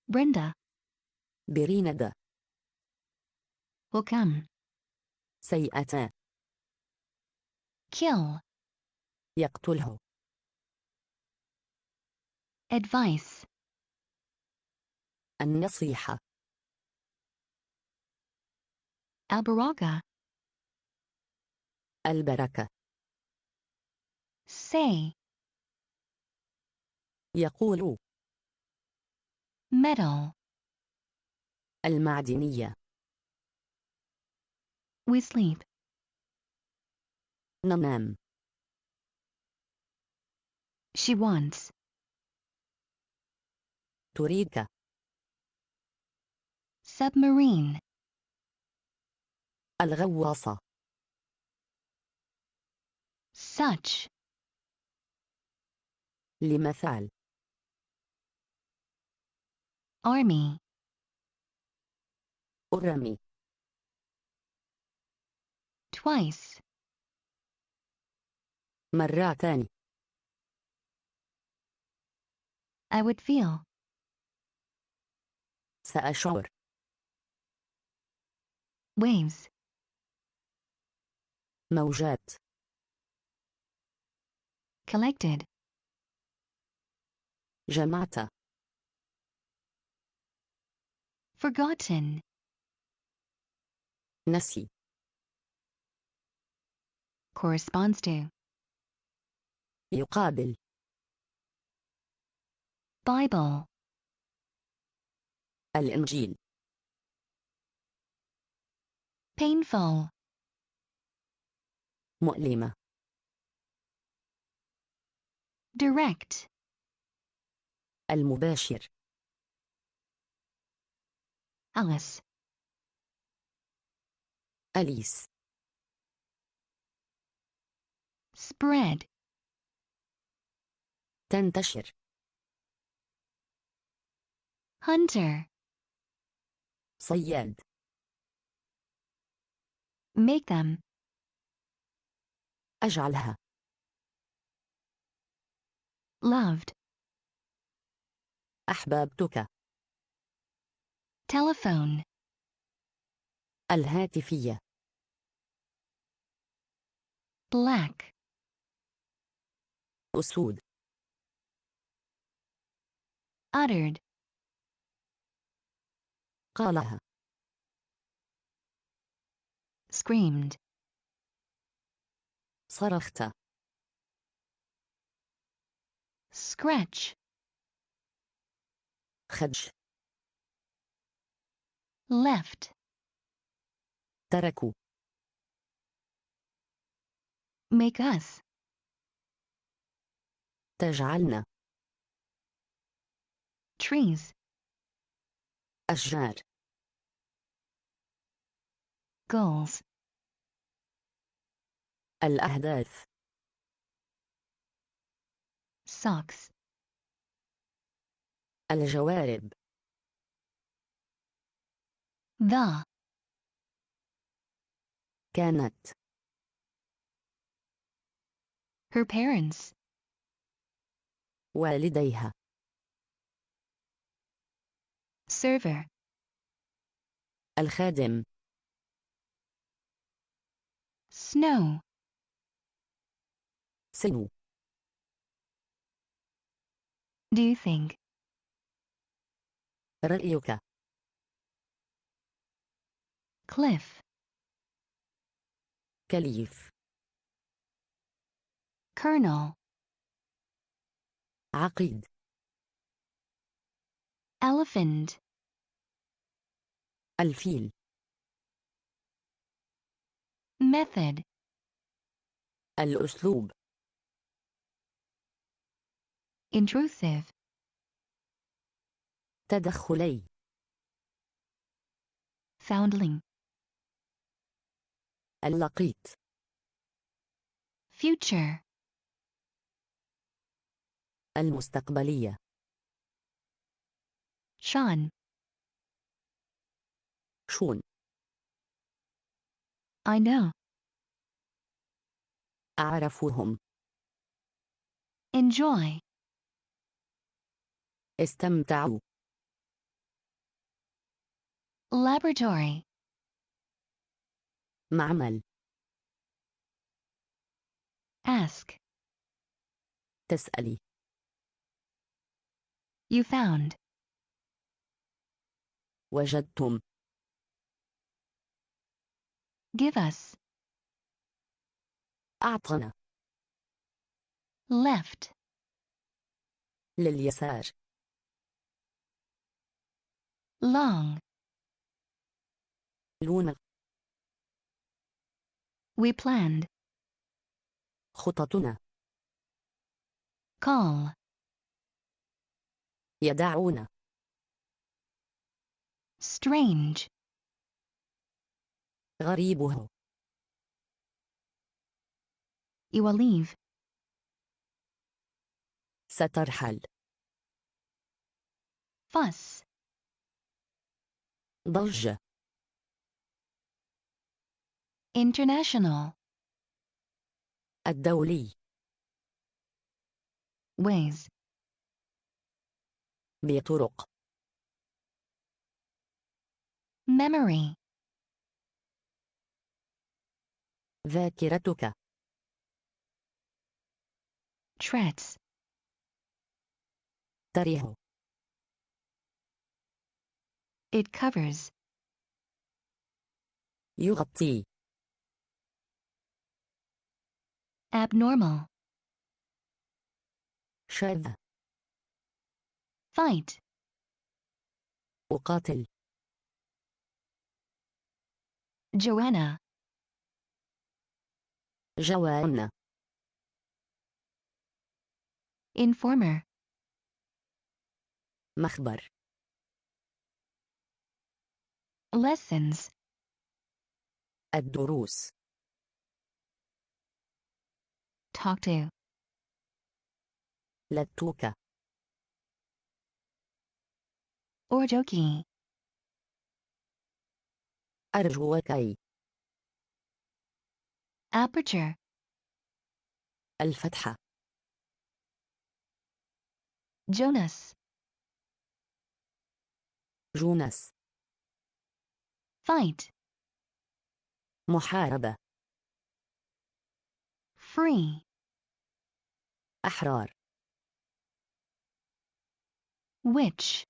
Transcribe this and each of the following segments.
Brenda بريندة. will come. سيئة. Kill. يقتله. Advice. النصيحة. Albaraka. البركة. Say. يقول. Metal. المعدنية. We sleep. ننام. She wants. تريدك. Submarine. الغواصة. Such. لمثال. Army. أرمي. Twice. مرتان. I would feel. سأشعر. Waves. موجات. Collected. جمعت. Forgotten. نسي. Corresponds to. يقابل. Bible. الإنجيل. Painful. مؤلمة. Direct. المباشر. Alice. أليس. Spread. تنتشر. Hunter. صياد. Make them. أجعلها. Loved. أحببتك. Telephone. الهاتفية. Black. أسود. Uttered. قالها. Screamed. صرخت. Scratch. خدش. Left. تركوا. Make us. تجعلنا. Trees. أشجار. Goals. الأهداف. Socks. الجوارب. The. كانت. Her parents. والديها. Server. الخادم. Snow. سنو. Do you think? رأيك. Cliff. كليف. Colonel. عقيد. Elephant. الفيل. Method. الأسلوب. Intrusive. تدخلي. Foundling. اللقيط. Future. المستقبلية. Sean. شون. I know. أعرفهم. Enjoy. استمتعوا. Laboratory. معمل. Ask. تسألي. You found. وجدتم. Give us. أعطنا. Left. لليسار. Long. لون. We planned. خططنا. Call. يدعون. Strange. غريبه. You will leave. سترحل. Fuss. ضجة. International. الدولي. Ways. بطرق. Memory. ذاكرتك. Threats. تريه. It covers. يغطي. Abnormal. شاذ. Fight. أقاتل. Joanna. جوان. Informer. مخبر. Lessons. الدروس. Talk to. لتوك. Orjoki. أرجوكي. Aperture. الفتحة. Jonas. جونس. Fight. محاربة. Free. أحرار. Which.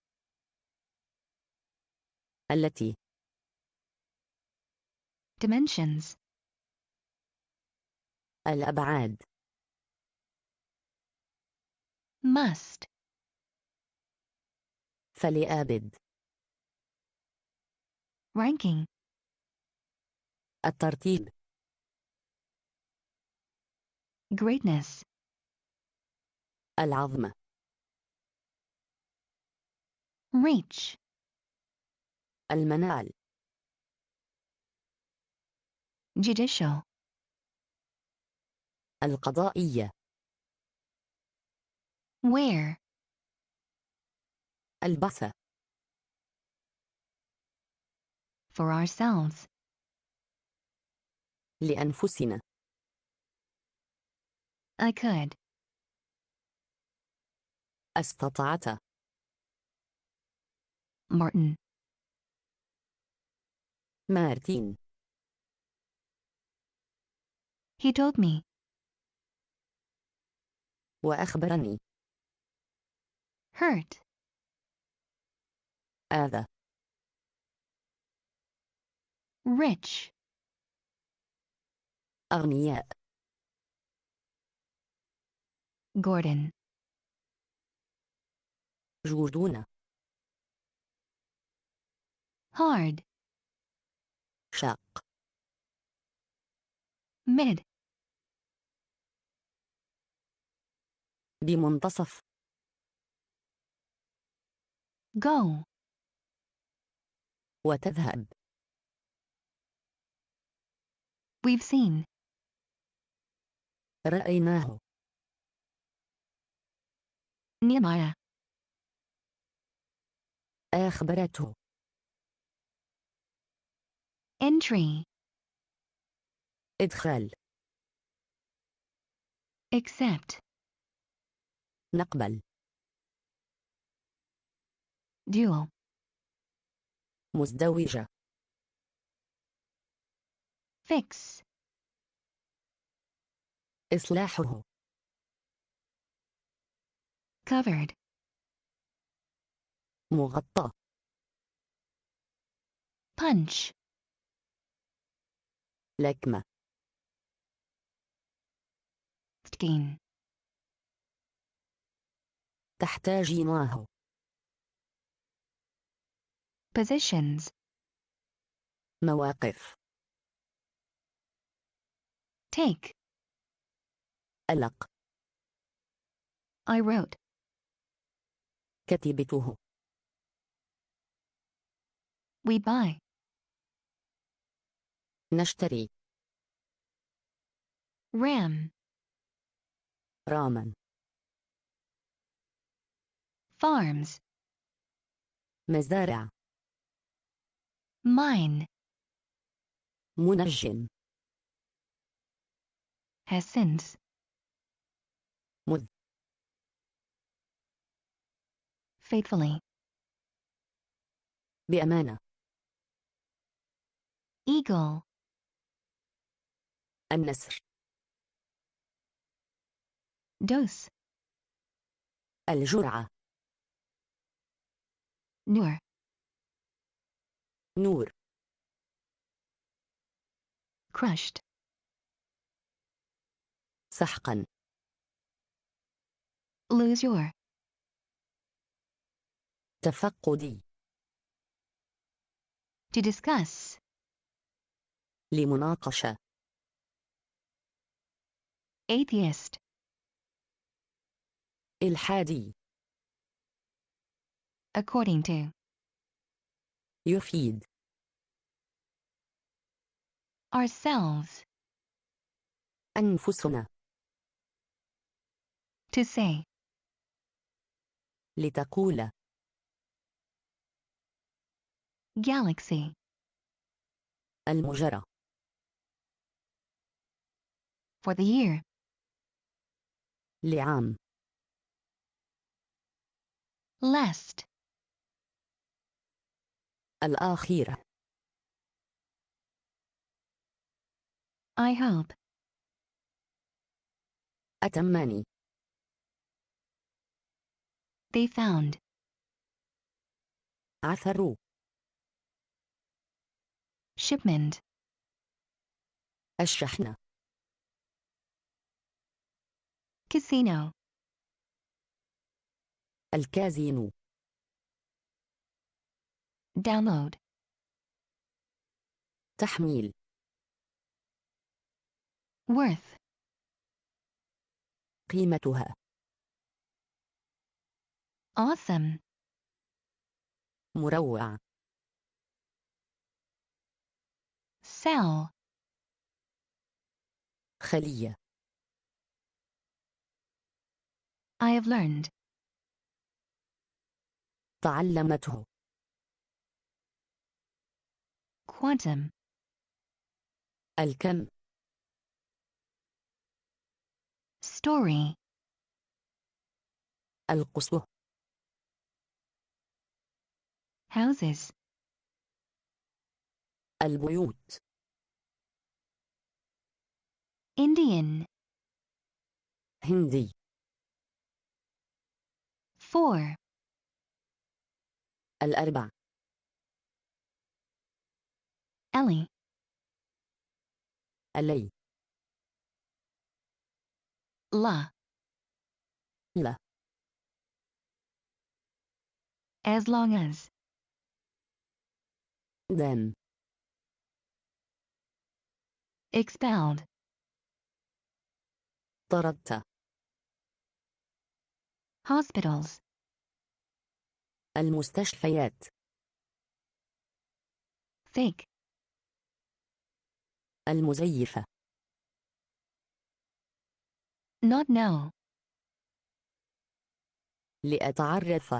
التي. Dimensions. الأبعاد. Must. فلآبد. Ranking. الترتيب. Greatness. العظمة. Reach. المنال. Judicial. القضائية. Where. البث. For ourselves. لأنفسنا. I could. استطعت. Martin. مارتين. He told me. وأخبرني. Hurt. آذى. Rich. أغنياء. Gordon. جودون. Hard. شاق. Mid. بمنتصف. Go. وتذهب. We've seen. رأيناه. Nehemiah. أخبرته. Entry. إدخال. Accept. نقبل. Dual. مزدوجة. fix, إصلاحه. covered, مغطى. punch, لكمة. skin, تحتاجينه. positions, مواقف. take, ألق. I wrote, كتبته. we buy, نشتري. ram, راما. farms, مزارع. mine, منجم. has since, مذ. faithfully, بأمانة. eagle, النسر. dose, الجرعة. nur, نور. crushed, سحقا. lose your, تفقدي. to discuss, لمناقشة. atheist, إلحادي. according to, يفيد. ourselves, أنفسنا. to say, لتقول. galaxy, المجرى. for the year, لعام. last, الأخيرة. I hope, أتمنى. they found, عثروا. shipment, الشحنة. casino, الكازينو. download, تحميل. worth, قيمتها. awesome, مروع. sell, خلية. I have learned, تعلمته. quantum, الكم. story, القصة. houses, البيوت. Indian, هندي. four, الأربع. Ellie, اللي. la, لا. as long as, دام. expelled, طردت. hospitals, المستشفيات. fake, المزيفة. not know, لأتعرف.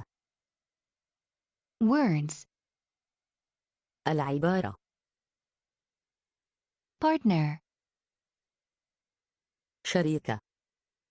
words, العبارة. partner, شريكة.